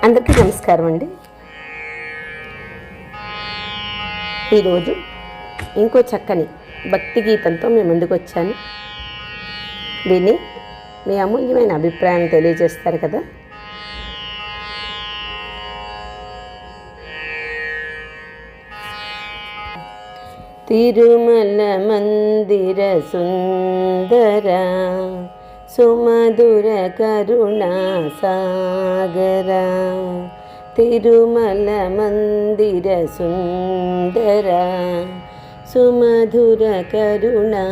అందరికీ నమస్కారం అండి. ఈరోజు ఇంకో చక్కని భక్తి గీతంతో మీ ముందుకు వచ్చాను. విని మీ అమూల్యమైన అభిప్రాయాన్ని తెలియజేస్తారు కదా. తిరుమల మందిర సుందర సుమధుర కరుణా సాగర, తిరుమల మందిర సుందర సుమధుర కరుణా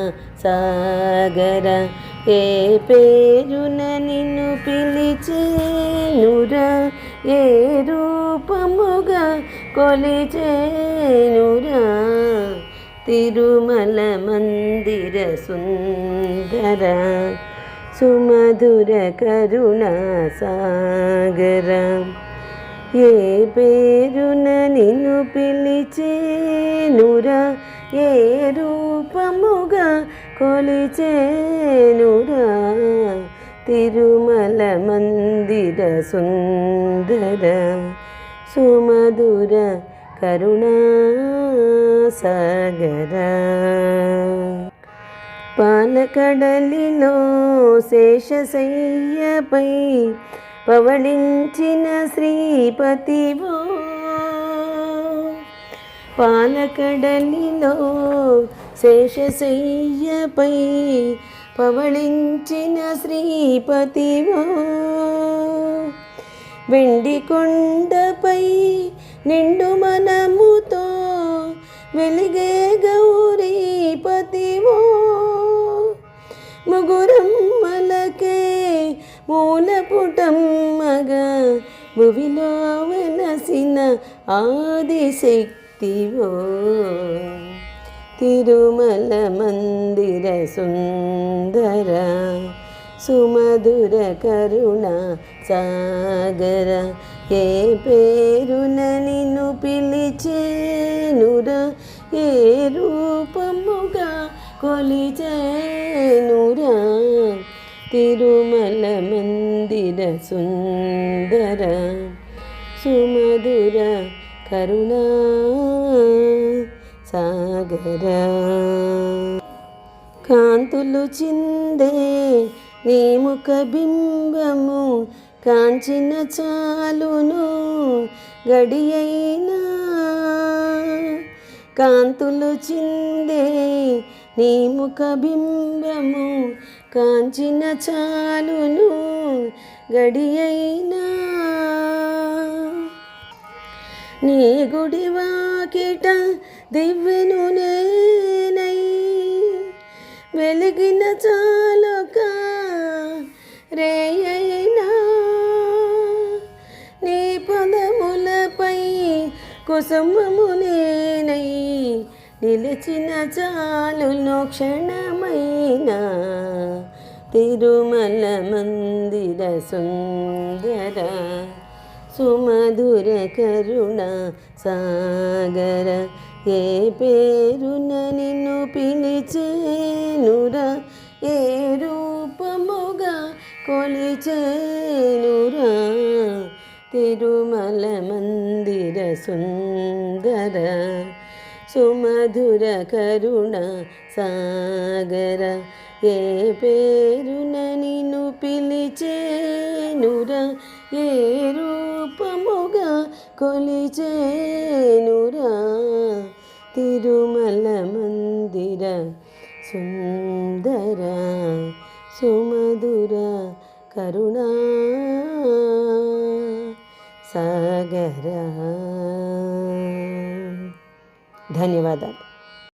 సాగర, ఏ పేరున నిన్ను పిలిచేనురా, ఏ రూపముగా కొలిచేనురా, తిరుమల మందిర సుందర సుమధుర కరుణా సాగర, ఏ పేరున నిన్ను పిలిచేనురా, ఏ రూపముగా కొలిచేనురా, తిరుమల మందిర సుందర సుమధుర కరుణా సాగర. పాలకడలిలో శేషశయ్యపై పవళించిన శ్రీపతివో, పాలకడలిలో శేషశయ్యపై పవళించిన శ్రీపతివో, వెండి కొండపై నిండు మనముతో వెలిగే గౌరీపతివో, ముగురమ్మలకే మూలపుటమ్మగా భువిలో వెలసిన ఆదిశక్తివో, తిరుమల మందిర సుందర సుమధుర కరుణా సాగర, ఏ పేరున నిన్ను పిలిచేనురా, ఏ రూపముగా కొలిచేనురా, తిరుమల మందిర సుందర సుమధుర కరుణా సాగర. కాంతులు చిందే నీ ముఖ బింబము కాంచిన చాలును గడియైనా, కాంతులు చిందే నీ ముఖ బింబము కాంచిన చాలును గడియైనా, నీ గుడి వాకిట దివ్వెను నేనై వెలిగిన చాలుక రేయైనా, నీ పదములపై కుసుమము నేనై నిలిచిన చాలును క్షణమైన, తిరుమల మందిర సుందర సుమధుర కరుణా సాగర, ఏ పేరున నిన్ను పిలిచేనురా, ఏ రూపముగా కొలిచేనురా, తిరుమల మందిర సుందర సుమధుర కరుణా సాగర, ఏ పేరున నిన్ను పిలిచేనురా, ఏ రూపముగా కొలిచేనురా, తిరుమల మందిర సుందర సుమధుర కరుణా సాగర. ధన్యవాదాలు.